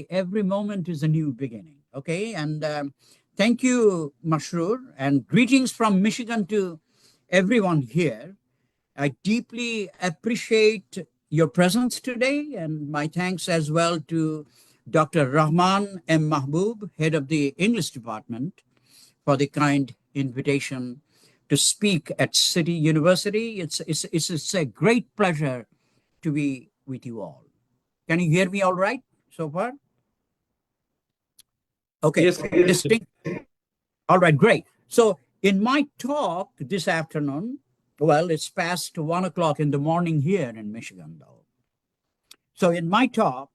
every moment is a new beginning. Okay, and thank you, Mashrur, and greetings from Michigan to everyone here. I deeply appreciate your presence today, and my thanks as well to Dr. Rahman M. Mahbub, head of the English department, for the kind invitation to speak at City University. It's a great pleasure to be with you all. Can you hear me all right so far? Okay. Yes. Distinct. All right, great. So in my talk this afternoon, well, it's past 1 o'clock in the morning here in Michigan, though. So in my talk,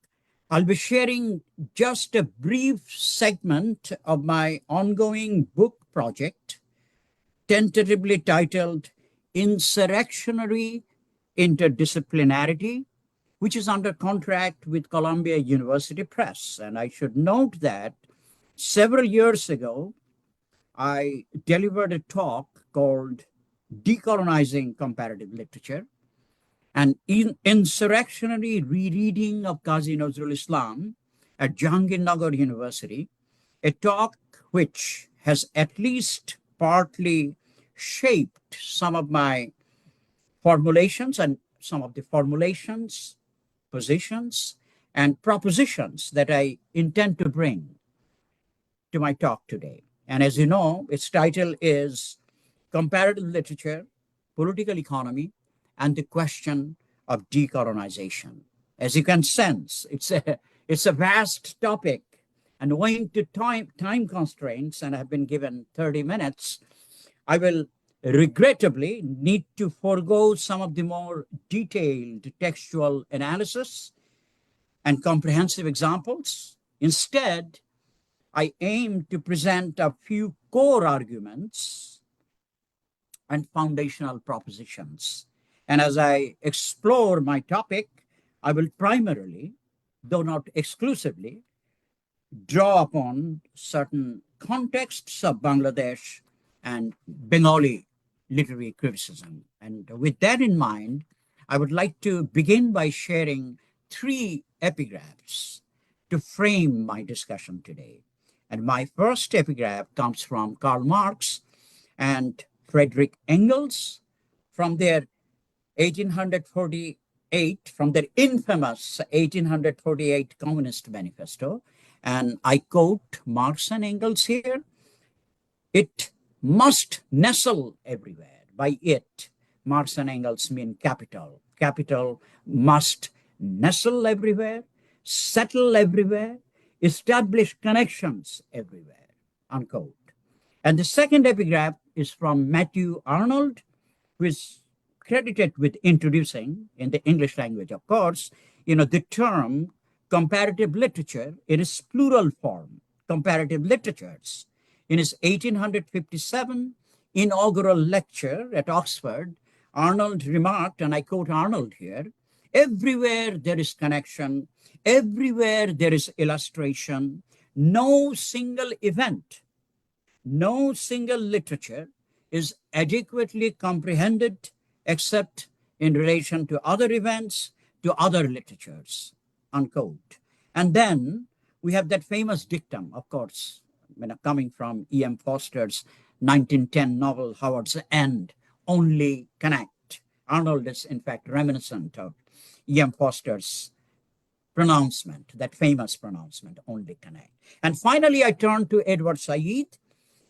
I'll be sharing just a brief segment of my ongoing book project, tentatively titled Insurrectionary Interdisciplinarity, which is under contract with Columbia University Press. And I should note that several years ago, I delivered a talk called Decolonizing Comparative Literature, an insurrectionary rereading of Qazi Nazrul Islam at Jahangirnagar University, a talk which has at least partly shaped some of my formulations and some of the formulations, positions, and propositions that I intend to bring to my talk today. And as you know, its title is Comparative Literature, Political Economy, and the Question of Decolonization. As you can sense, it's a vast topic, and owing to time constraints, and I've been given 30 minutes, I will regrettably need to forego some of the more detailed textual analysis and comprehensive examples. Instead, I aim to present a few core arguments and foundational propositions. And as I explore my topic, I will primarily, though not exclusively, draw upon certain contexts of Bangladesh and Bengali literary criticism. And with that in mind, I would like to begin by sharing 3 epigraphs to frame my discussion today. And my first epigraph comes from Karl Marx and Friedrich Engels from their 1848, from their infamous 1848 Communist Manifesto. And I quote Marx and Engels here: "It must nestle everywhere." By it, Marx and Engels mean capital. Capital must nestle everywhere, settle everywhere, establish connections everywhere, unquote. And the second epigraph is from Matthew Arnold, who is credited with introducing, in the English language, of course, the term comparative literature in its plural form, comparative literatures. In his 1857 inaugural lecture at Oxford, Arnold remarked, and I quote Arnold here, "Everywhere there is connection, everywhere there is illustration, no single event, no single literature is adequately comprehended except in relation to other events, to other literatures," unquote. And then we have that famous dictum, of course, coming from E.M. Foster's 1910 novel, Howard's End, "Only connect." Arnold is, in fact, reminiscent of E.M. Foster's pronouncement, that famous pronouncement, "Only connect." And finally, I turn to Edward Said,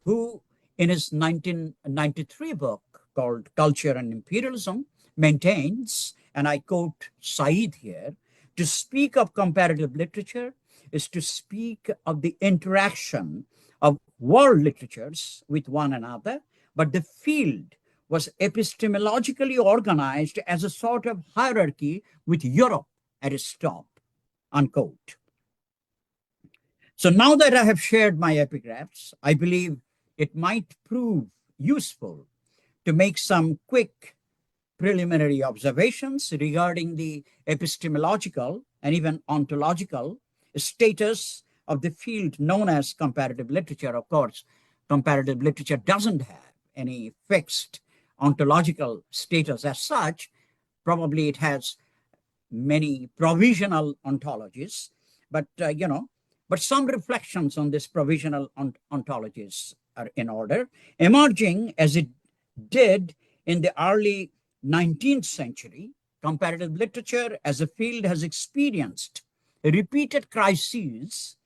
who in his 1993 book called Culture and Imperialism maintains, and I quote Said here, "To speak of comparative literature is to speak of the interaction of world literatures with one another, but the field was epistemologically organized as a sort of hierarchy with Europe at its top," unquote. So now that I have shared my epigraphs, I believe it might prove useful to make some quick preliminary observations regarding the epistemological and even ontological status of the field known as comparative literature. Of course, comparative literature doesn't have any fixed ontological status as such. Probably it has many provisional ontologies, But, but some reflections on this provisional ontologies are in order, emerging as it did in the early 19th century. Comparative literature as a field has experienced repeated crises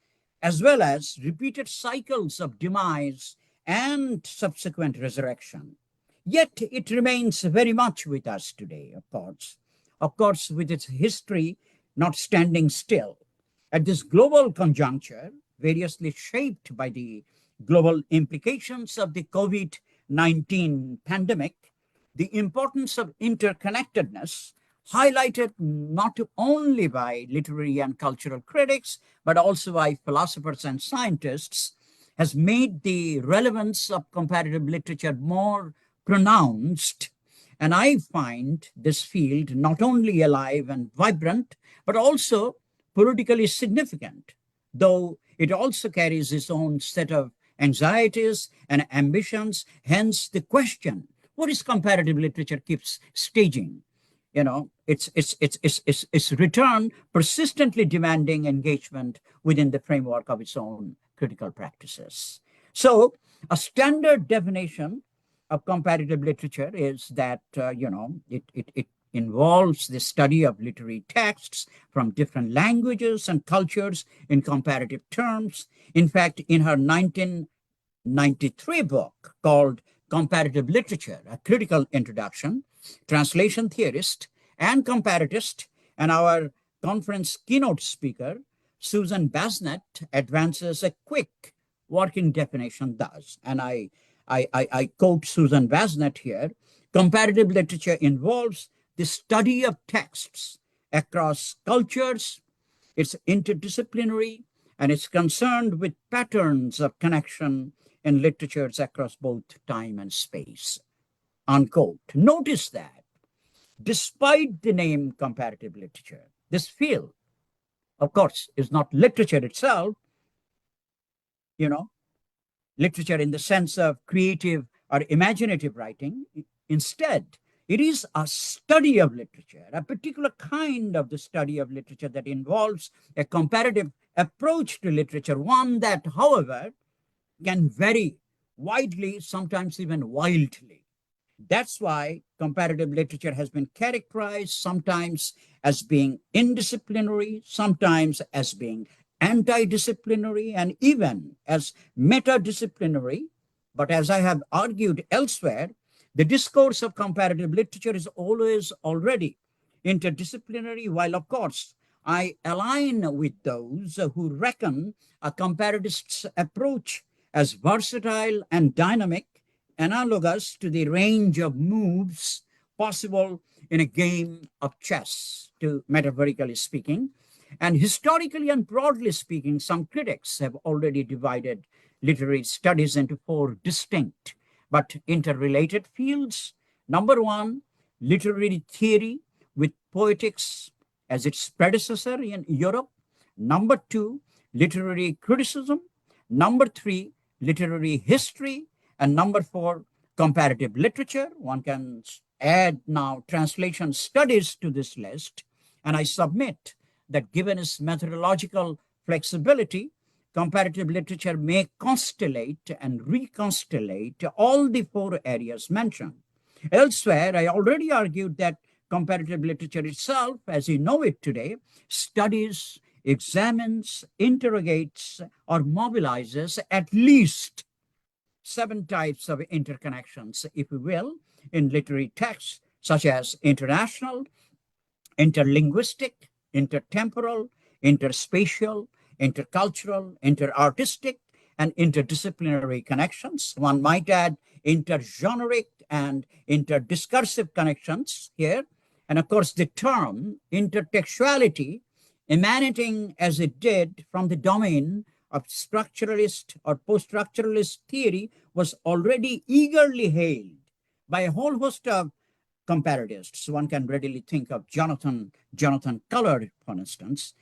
as well as repeated cycles of demise and subsequent resurrection. Yet it remains very much with us today, of course, with its history not standing still. At this global conjuncture, variously shaped by the global implications of the COVID-19 pandemic, the importance of interconnectedness, highlighted not only by literary and cultural critics, but also by philosophers and scientists, has made the relevance of comparative literature more pronounced. And I find this field not only alive and vibrant, but also politically significant, though it also carries its own set of anxieties and ambitions. Hence the question, what is comparative literature keeps staging? Its return persistently demanding engagement within the framework of its own critical practices. So a standard definition of comparative literature is that, it involves the study of literary texts from different languages and cultures in comparative terms. In fact, in her 1993 book called Comparative Literature, A Critical Introduction, translation theorist and comparatist, and our conference keynote speaker, Susan Basnett, advances a quick working definition thus, and I quote Susan Basnett here: comparative literature involves the study of texts across cultures, it's interdisciplinary, and it's concerned with patterns of connection in literatures across both time and space, unquote. Notice that despite the name comparative literature, this field, of course, is not literature itself, literature in the sense of creative or imaginative writing. Instead, it is a study of literature, a particular kind of the study of literature that involves a comparative approach to literature, one that, however, can vary widely, sometimes even wildly. That's why comparative literature has been characterized sometimes as being interdisciplinary, sometimes as being anti-disciplinary, and even as meta-disciplinary. But as I have argued elsewhere, the discourse of comparative literature is always already interdisciplinary, while of course I align with those who reckon a comparatist's approach as versatile and dynamic, analogous to the range of moves possible in a game of chess, to metaphorically speaking. And historically and broadly speaking, some critics have already divided literary studies into four distinct but interrelated fields. Number one, literary theory, with poetics as its predecessor in Europe. Number two, literary criticism. Number three, literary history. And number four, comparative literature. One can add now translation studies to this list. And I submit that given its methodological flexibility, comparative literature may constellate and reconstellate all the four areas mentioned. Elsewhere, I already argued that comparative literature itself, as we know it today, studies, examines, interrogates, or mobilizes at least 7 types of interconnections, if you will, in literary texts, such as international, interlinguistic, intertemporal, interspatial, intercultural, interartistic, and interdisciplinary connections. One might add intergeneric and interdiscursive connections here. And of course, the term intertextuality, emanating as it did from the domain of structuralist or post-structuralist theory, was already eagerly hailed by a whole host of comparatists. One can readily think of Jonathan Cullard, for instance,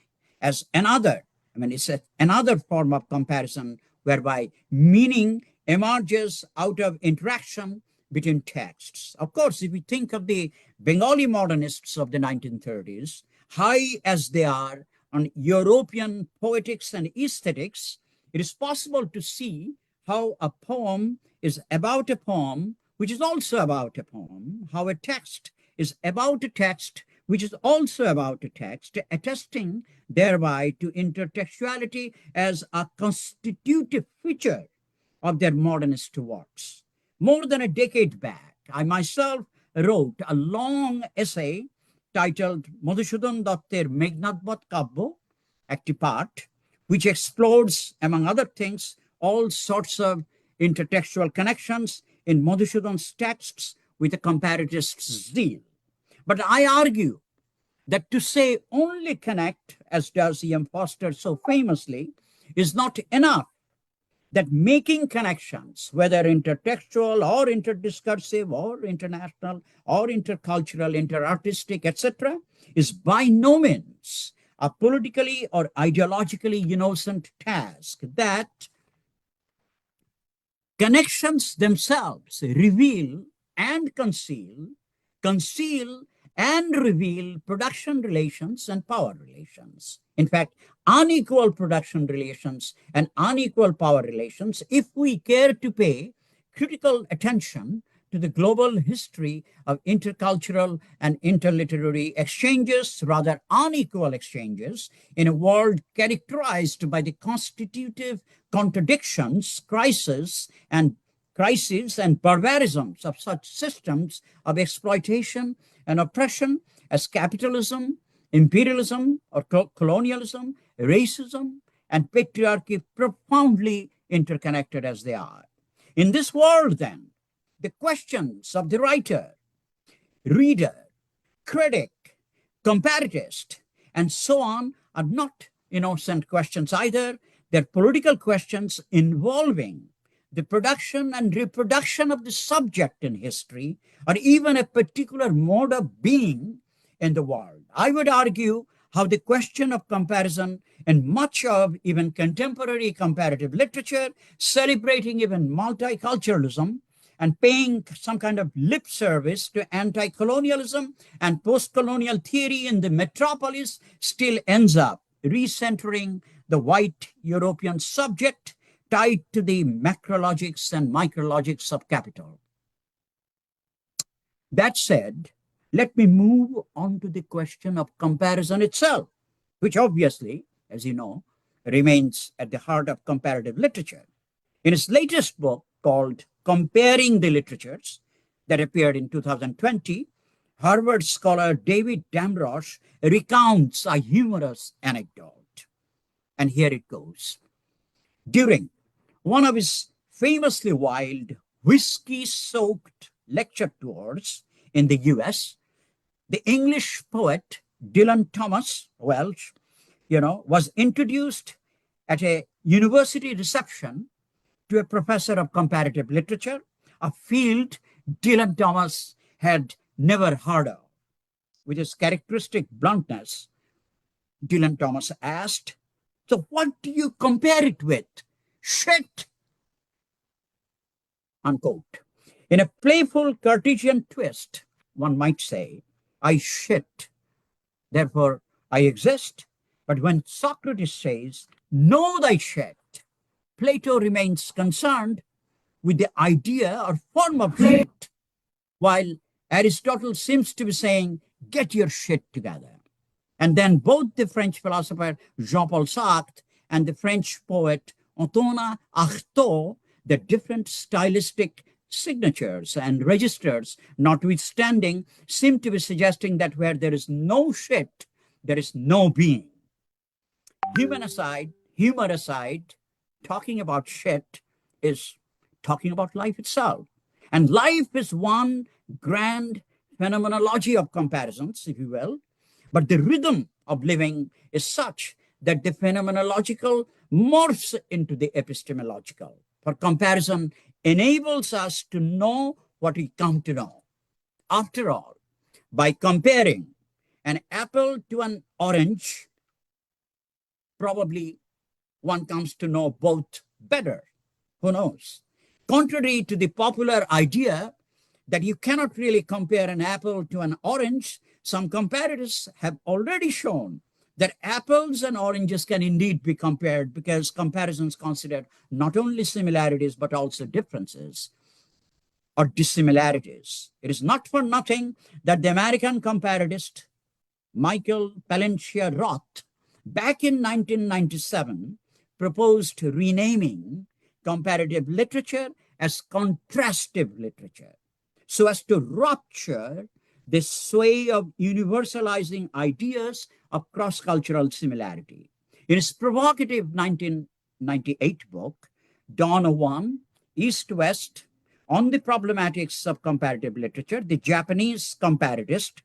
as another. It's another form of comparison whereby meaning emerges out of interaction between texts. Of course, if we think of the Bengali modernists of the 1930s, high as they are on European poetics and aesthetics, it is possible to see how a poem is about a poem, which is also about a poem, how a text is about a text, which is also about a text, attesting thereby to intertextuality as a constitutive feature of their modernist works. More than a decade back, I myself wrote a long essay titled Madhusudhan Datter Meghnadbad Kabbo, Acti Part, which explores, among other things, all sorts of intertextual connections in Madhusudhan's texts with a comparativist zeal. But I argue that to say only connect, as does E.M. Foster so famously, is not enough. That making connections, whether intertextual or interdiscursive or international or intercultural, interartistic, etc., is by no means a politically or ideologically innocent task. That connections themselves reveal and conceal and reveal production relations and power relations. In fact, unequal production relations and unequal power relations, if we care to pay critical attention to the global history of intercultural and interliterary exchanges, rather unequal exchanges, in a world characterized by the constitutive contradictions, crises, and barbarisms of such systems of exploitation and oppression as capitalism, imperialism or colonialism, racism, and patriarchy, profoundly interconnected as they are. In this world, then, the questions of the writer, reader, critic, comparatist, and so on are not innocent questions either. They're political questions involving the production and reproduction of the subject in history, or even a particular mode of being in the world. I would argue how the question of comparison in much of even contemporary comparative literature, celebrating even multiculturalism and paying some kind of lip service to anti-colonialism and post-colonial theory in the metropolis, still ends up recentering the white European subject tied to the macrologics and micrologics of capital. That said, let me move on to the question of comparison itself, which obviously, as you know, remains at the heart of comparative literature. In his latest book called Comparing the Literatures, that appeared in 2020, Harvard scholar David Damrosch recounts a humorous anecdote. And here it goes. During one of his famously wild, whiskey-soaked lecture tours in the US, the English poet Dylan Thomas Welsh, was introduced at a university reception to a professor of comparative literature, a field Dylan Thomas had never heard of. With his characteristic bluntness, Dylan Thomas asked, "So what do you compare it with? Shit!" Unquote. In a playful Cartesian twist, one might say, I shit, therefore I exist. But when Socrates says, know thy shit, Plato remains concerned with the idea or form of shit, while Aristotle seems to be saying, get your shit together. And then both the French philosopher Jean-Paul Sartre and the French poet Antonin Artaud, the different stylistic signatures and registers notwithstanding, seem to be suggesting that where there is no shit, there is no being. Humor aside, talking about shit is talking about life itself. And life is one grand phenomenology of comparisons, if you will. But the rhythm of living is such that the phenomenological morphs into the epistemological. For comparison enables us to know what we come to know. After all, by comparing an apple to an orange, probably one comes to know both better. Who knows? Contrary to the popular idea that you cannot really compare an apple to an orange, some comparators have already shown that apples and oranges can indeed be compared because comparisons consider not only similarities but also differences or dissimilarities. It is not for nothing that the American comparatist Michael Palencia Roth, back in 1997, proposed renaming comparative literature as contrastive literature so as to rupture the sway of universalizing ideas of cross-cultural similarity. In his provocative 1998 book, Dawn of One, East-West, on the problematics of comparative literature, the Japanese comparatist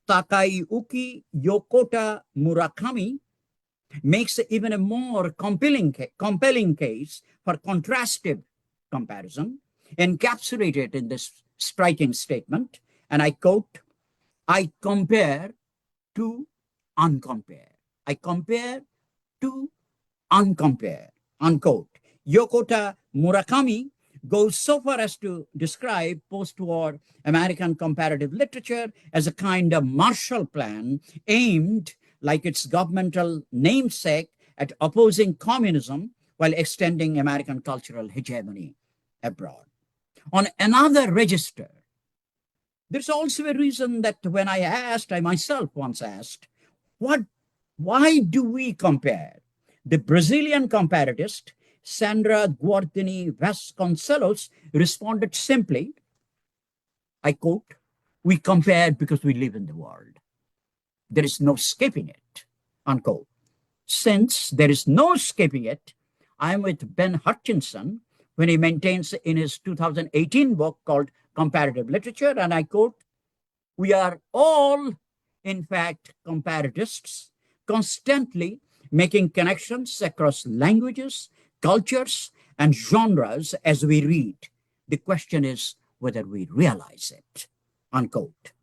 Takayuki Yokota Murakami makes even a more compelling case for contrastive comparison, encapsulated in this striking statement, and I quote, "I compare to uncompare. I compare to uncompare," unquote. Yokota Murakami goes so far as to describe post-war American comparative literature as a kind of Marshall Plan aimed, like its governmental namesake, at opposing communism while extending American cultural hegemony abroad. On another register, there's also a reason that when I myself once asked, why do we compare? The Brazilian comparatist Sandra Guardini Vasconcelos responded simply, I quote, "We compare because we live in the world. There is no escaping it," unquote. Since there is no escaping it, I'm with Ben Hutchinson when he maintains in his 2018 book called Comparative Literature, and I quote, "We are all, in fact, comparatists, constantly making connections across languages, cultures, and genres as we read. The question is whether we realize it," unquote.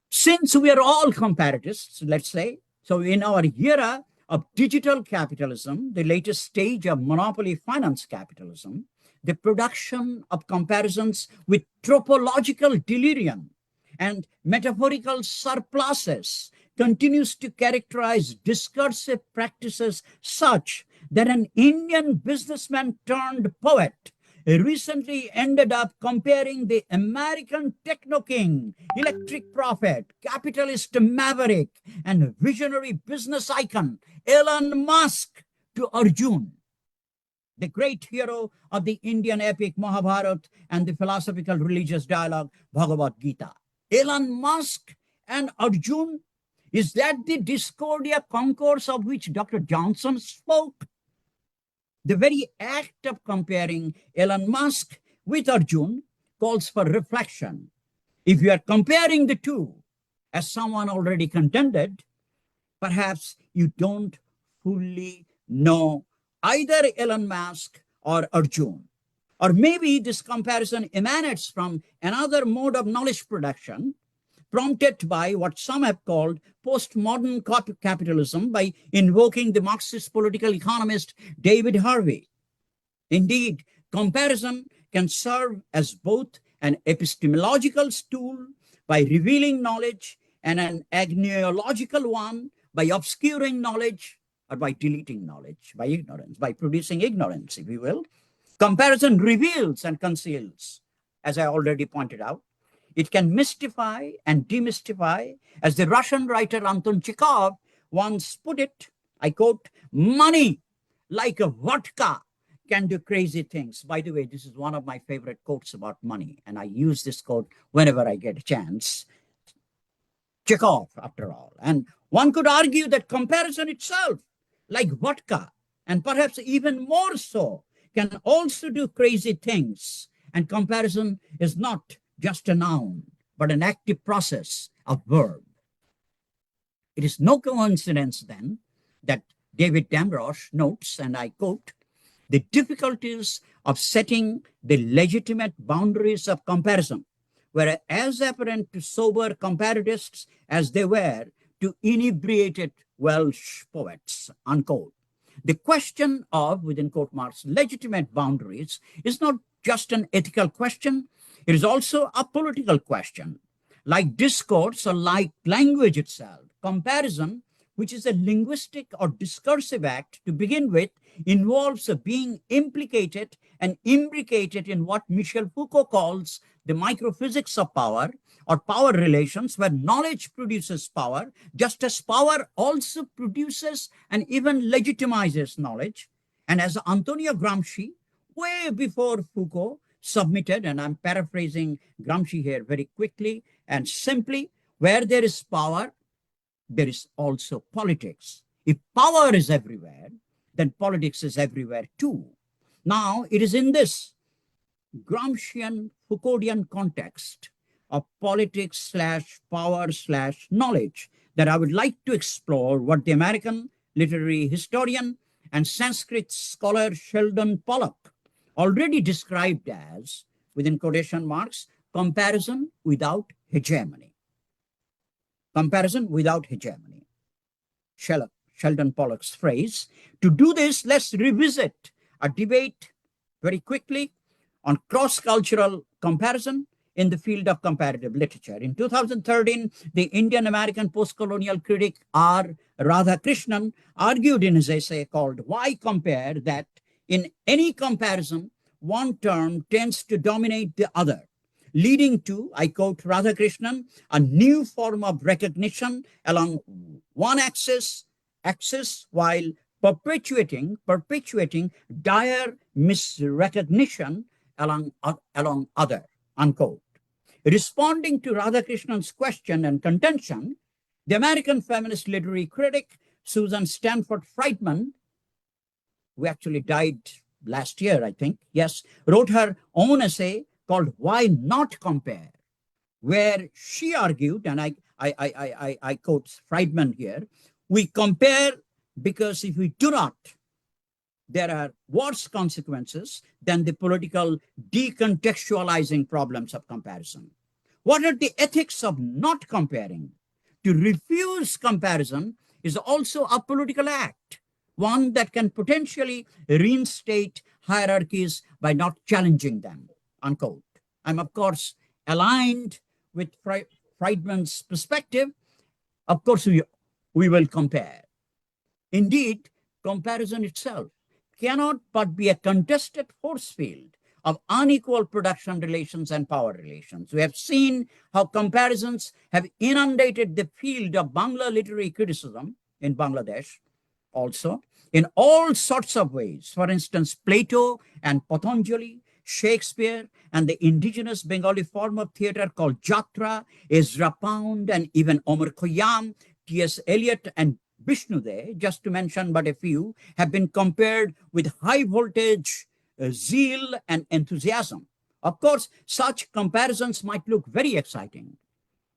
Since we are all comparatists, let's say, so in our era of digital capitalism, the latest stage of monopoly finance capitalism, the production of comparisons with topological delirium and metaphorical surpluses continues to characterize discursive practices such that an Indian businessman turned poet recently ended up comparing the American techno king, electric prophet, capitalist maverick, and visionary business icon, Elon Musk, to Arjun, the great hero of the Indian epic Mahabharata and the philosophical religious dialogue Bhagavad Gita. Elon Musk and Arjun, is that the discordia concourse of which Dr. Johnson spoke? The very act of comparing Elon Musk with Arjun calls for reflection. If you are comparing the two, as someone already contended, perhaps you don't fully know either Elon Musk or Arjun. Or maybe this comparison emanates from another mode of knowledge production, prompted by what some have called postmodern capitalism by invoking the Marxist political economist David Harvey. Indeed, comparison can serve as both an epistemological tool by revealing knowledge and an agnoological one by obscuring knowledge or by deleting knowledge, by ignorance, by producing ignorance, if you will. Comparison reveals and conceals, as I already pointed out. It can mystify and demystify, as the Russian writer Anton Chekhov once put it, I quote, "Money, like a vodka, can do crazy things." By the way, this is one of my favorite quotes about money, and I use this quote whenever I get a chance. Chekhov, after all. And one could argue that comparison itself, like vodka, and perhaps even more so, can also do crazy things. And comparison is not just a noun, but an active process, a verb. It is no coincidence then that David Damrosch notes, and I quote, "The difficulties of setting the legitimate boundaries of comparison were as apparent to sober comparatists as they were to inebriated Welsh poets," unquote. The question of, within quote marks, legitimate boundaries is not just an ethical question, it is also a political question. Like discourse or like language itself, comparison, which is a linguistic or discursive act to begin with, involves being implicated and imbricated in what Michel Foucault calls the microphysics of power, or power relations, where knowledge produces power, just as power also produces and even legitimizes knowledge. And as Antonio Gramsci, way before Foucault, submitted, and I'm paraphrasing Gramsci here very quickly and simply, where there is power, there is also politics. If power is everywhere, then politics is everywhere too. Now, it is in this Gramscian Foucauldian context of politics slash power slash knowledge that I would like to explore what the American literary historian and Sanskrit scholar Sheldon Pollock already described as, within quotation marks, comparison without hegemony. Comparison without hegemony. Sheldon Pollock's phrase. To do this, let's revisit a debate very quickly on cross-cultural comparison in the field of comparative literature. In 2013, the Indian-American post-colonial critic R. Radhakrishnan argued in his essay called Why Compare that in any comparison, one term tends to dominate the other, leading to, I quote Radhakrishnan, a new form of recognition along one axis while perpetuating dire misrecognition along other, unquote. Responding to Radhakrishnan's question and contention, the American feminist literary critic Susan Stanford Friedman, who actually died last year, I think, yes, wrote her own essay called Why Not Compare, where she argued, and I quote Friedman here, we compare because if we do not, there are worse consequences than the political decontextualizing problems of comparison. What are the ethics of not comparing? To refuse comparison is also a political act, one that can potentially reinstate hierarchies by not challenging them, unquote. I'm, of course, aligned with Friedman's perspective. Of course, we will compare. Indeed, comparison itself cannot but be a contested force field of unequal production relations and power relations. We have seen how comparisons have inundated the field of Bangla literary criticism in Bangladesh also in all sorts of ways. For instance, Plato and Patanjali, Shakespeare and the indigenous Bengali form of theater called Jatra, Ezra Pound, and even Omar Khayyam, T.S. Eliot, and Vishnude, just to mention but a few, have been compared with high voltage zeal and enthusiasm. Of course, such comparisons might look very exciting,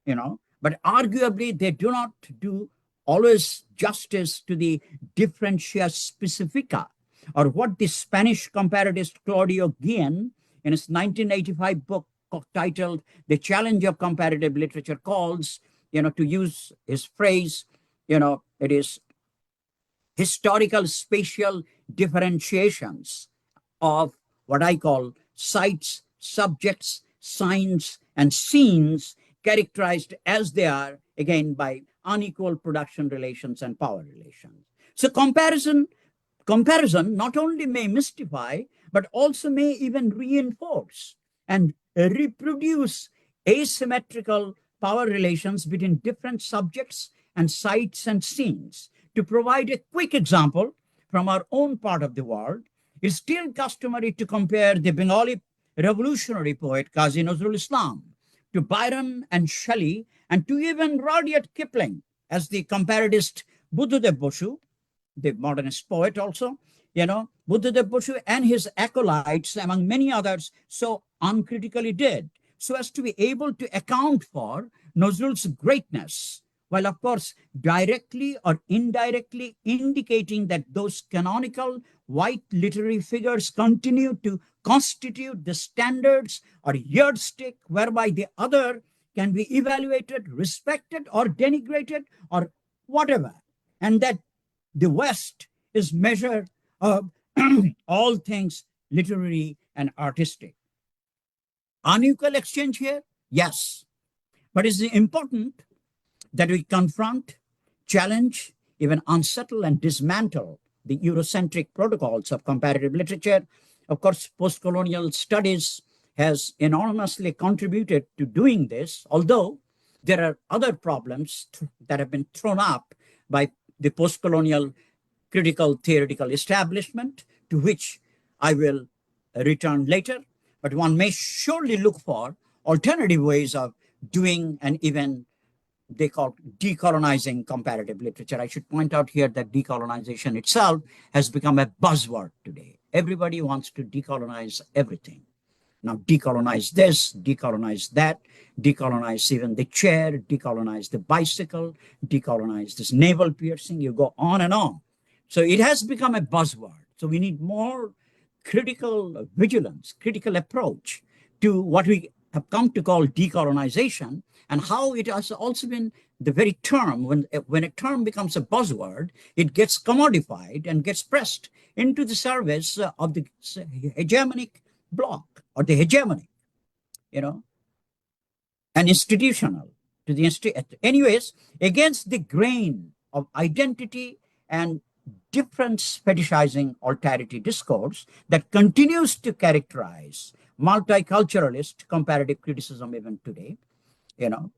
but arguably they do not do always justice to the differentia specifica, or what the Spanish comparatist Claudio Guillen, in his 1985 book titled The Challenge of Comparative Literature, calls, to use his phrase, it is historical spatial differentiations of what I call sites, subjects, signs, and scenes, characterized as they are, again, by unequal production relations and power relations. So comparison not only may mystify, but also may even reinforce and reproduce asymmetrical power relations between different subjects and sites and scenes. To provide a quick example from our own part of the world, it's still customary to compare the Bengali revolutionary poet Qazi Nazrul Islam to Byron and Shelley, and to even Rudyard Kipling, as the comparatist Buddhadev Boshu, the modernist poet also, Buddhadev Boshu and his acolytes, among many others, so uncritically did, so as to be able to account for Nazrul's greatness, while of course directly or indirectly indicating that those canonical white literary figures continue to constitute the standards or yardstick whereby the other can be evaluated, respected, or denigrated, or whatever, and that the West is measure of all things literary and artistic. Unequal exchange here? Yes. But it's important that we confront challenge, even unsettle and dismantle the Eurocentric protocols of comparative literature. Of course, post-colonial studies has enormously contributed to doing this, although there are other problems that have been thrown up by the post-colonial critical theoretical establishment, to which I will return later. But one may surely look for alternative ways of doing and even they call decolonizing comparative literature. I should point out here that decolonization itself has become a buzzword today. Everybody wants to decolonize everything. Now, decolonize this, decolonize that, decolonize even the chair, decolonize the bicycle, decolonize this navel piercing. You go on and on. So it has become a buzzword. So we need more critical vigilance, critical approach to what we have come to call decolonization, and how it has also been the very term, when a term becomes a buzzword, it gets commodified and gets pressed into the service of the hegemonic bloc, or the hegemonic, and institutional to the anyways, against the grain of identity and difference fetishizing alterity discourse that continues to characterize multiculturalist comparative criticism even today.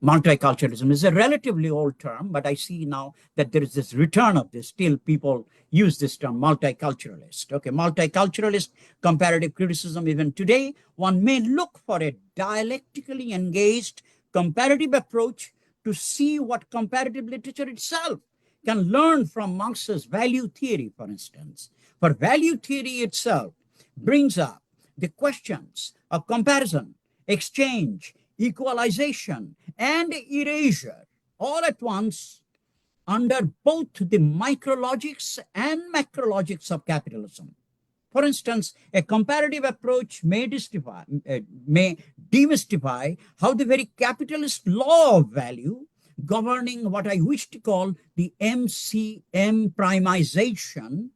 Multiculturalism is a relatively old term, but I see now that there is this return of this. Still, people use this term, multiculturalist. Okay, multiculturalist comparative criticism even today. One may look for a dialectically engaged comparative approach to see what comparative literature itself can learn from Marx's value theory, for instance. For value theory itself brings up the questions of comparison, exchange, equalization, and erasure all at once under both the micrologics and macrologics of capitalism. For instance, a comparative approach may demystify how the very capitalist law of value governing what I wish to call the MCM primization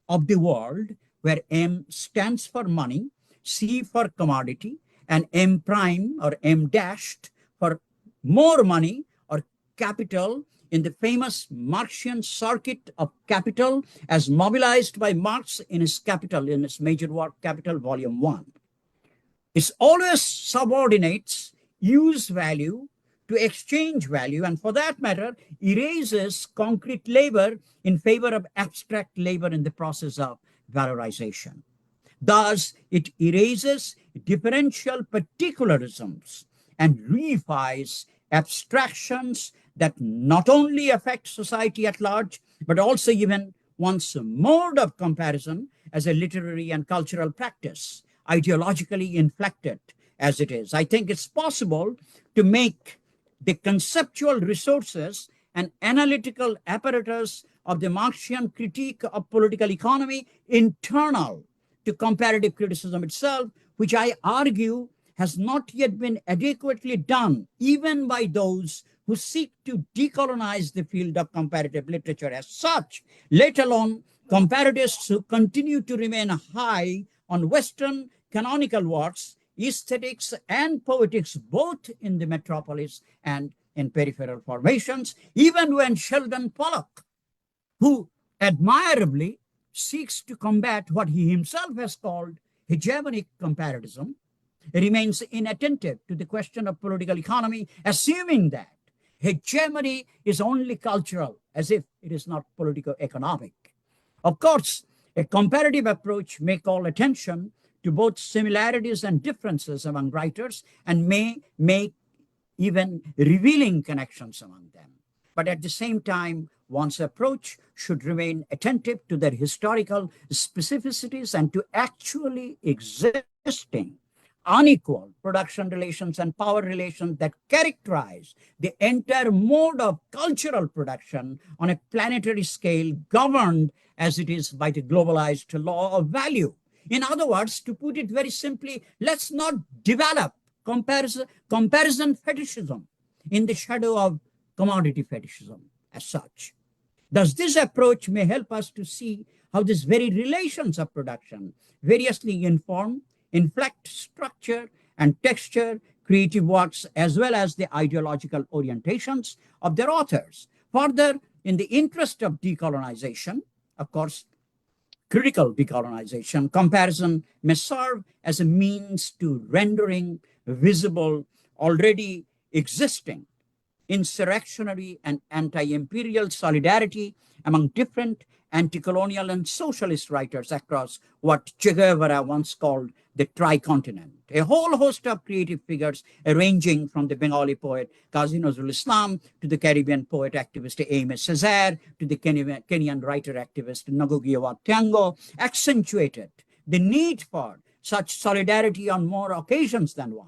of the world, where M stands for money, C for commodity, and M prime or M dashed for more money or capital in the famous Marxian circuit of capital as mobilized by Marx in his Capital, in his major work, Capital, Volume 1. It always subordinates use value to exchange value, and for that matter, erases concrete labor in favor of abstract labor in the process of valorization. Thus, it erases differential particularisms and reifies abstractions that not only affect society at large, but also even one's mode of comparison as a literary and cultural practice, ideologically inflected as it is. I think it's possible to make the conceptual resources and analytical apparatus of the Marxian critique of political economy internal to comparative criticism itself, which I argue has not yet been adequately done, even by those who seek to decolonize the field of comparative literature as such, let alone comparatists who continue to remain high on Western canonical works, aesthetics and poetics, both in the metropolis and in peripheral formations, even when Sheldon Pollock, who admirably seeks to combat what he himself has called hegemonic comparatism, remains inattentive to the question of political economy, assuming that hegemony is only cultural, as if it is not politico-economic. Of course, a comparative approach may call attention to both similarities and differences among writers, and may make even revealing connections among them. But at the same time, one's approach should remain attentive to their historical specificities and to actually existing unequal production relations and power relations that characterize the entire mode of cultural production on a planetary scale, governed as it is by the globalized law of value. In other words, to put it very simply, let's not develop comparison fetishism in the shadow of commodity fetishism as such. Thus, this approach may help us to see how these very relations of production variously inform, inflect structure and texture, creative works, as well as the ideological orientations of their authors. Further, in the interest of decolonization, of course, critical decolonization, comparison may serve as a means to rendering visible already existing insurrectionary and anti-imperial solidarity among different anti-colonial and socialist writers across what Che Guevara once called the tricontinent. A whole host of creative figures ranging from the Bengali poet Qazi Nazrul Islam to the Caribbean poet activist Aimé Césaire to the Kenyan writer activist Ngugi wa Thiong'o accentuated the need for such solidarity on more occasions than one.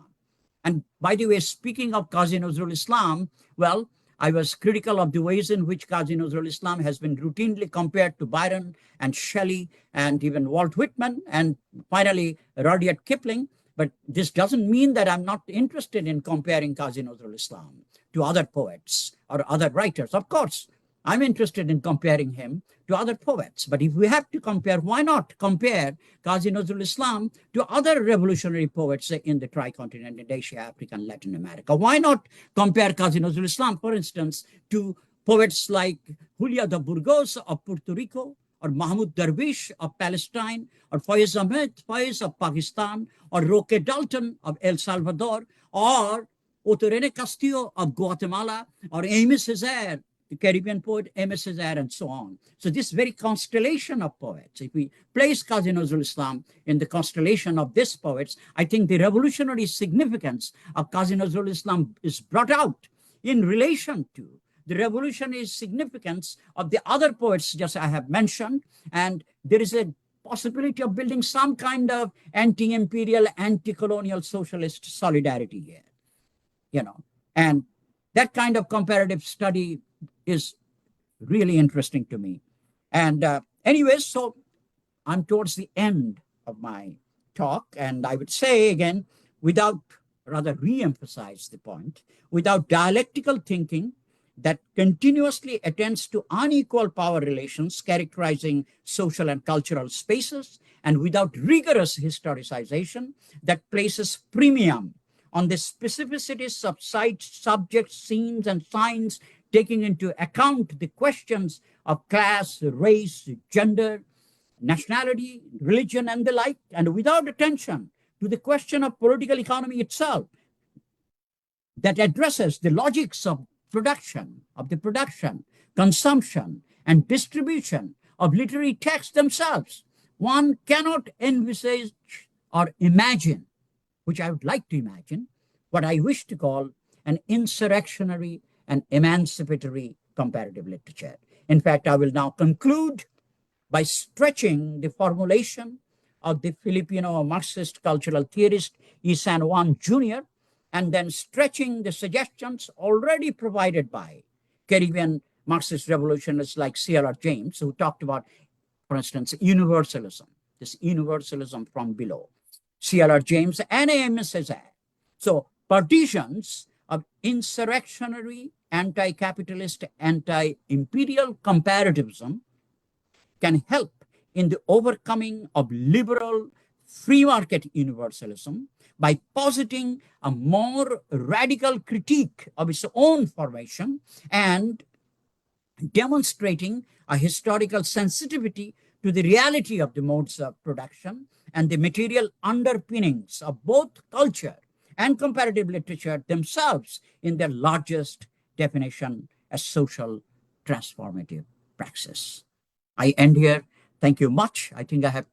And by the way, speaking of Qazi Nazrul Islam, well, I was critical of the ways in which Qazi Nazrul Islam has been routinely compared to Byron and Shelley and even Walt Whitman and finally Rudyard Kipling. But this doesn't mean that I'm not interested in comparing Qazi Nazrul Islam to other poets or other writers. Of course, I'm interested in comparing him to other poets. But if we have to compare, why not compare Qazi Nazrul Islam to other revolutionary poets in the tricontinent, in Asia, Africa, and Latin America? Why not compare Qazi Nazrul Islam, for instance, to poets like Julia de Burgos of Puerto Rico, or Mahmoud Darwish of Palestine, or Faiz Ahmed Faiz of Pakistan, or Roque Dalton of El Salvador, or Otto Rene Castillo of Guatemala, or Aimé Césaire, the Caribbean poet Aimé Césaire, and so on. So this very constellation of poets, if we place Qazi Nazrul Islam in the constellation of these poets, I think the revolutionary significance of Qazi Nazrul Islam is brought out in relation to the revolutionary significance of the other poets just I have mentioned. And there is a possibility of building some kind of anti-imperial, anti-colonial socialist solidarity here, you know. And that kind of comparative study is really interesting to me. And anyways, so I'm towards the end of my talk, and I would say again, rather re-emphasize the point, without dialectical thinking that continuously attends to unequal power relations characterizing social and cultural spaces, and without rigorous historicization that places premium on the specificities of sites, subjects, scenes, and signs, taking into account the questions of class, race, gender, nationality, religion, and the like, and without attention to the question of political economy itself that addresses the logics of the production, consumption, and distribution of literary texts themselves. One cannot envisage or imagine, which I would like to imagine, what I wish to call an insurrectionary and emancipatory comparative literature. In fact, I will now conclude by stretching the formulation of the Filipino Marxist cultural theorist E. San Juan Jr., and then stretching the suggestions already provided by Caribbean Marxist revolutionists like C.L.R. James, who talked about, for instance, universalism, this universalism from below. C.L.R. James and Aimé Césaire. So partitions of insurrectionary, anti-capitalist, anti-imperial comparativism can help in the overcoming of liberal free market universalism by positing a more radical critique of its own formation and demonstrating a historical sensitivity to the reality of the modes of production and the material underpinnings of both culture and comparative literature themselves in their largest definition as social transformative praxis. I end here. Thank you much. I think I have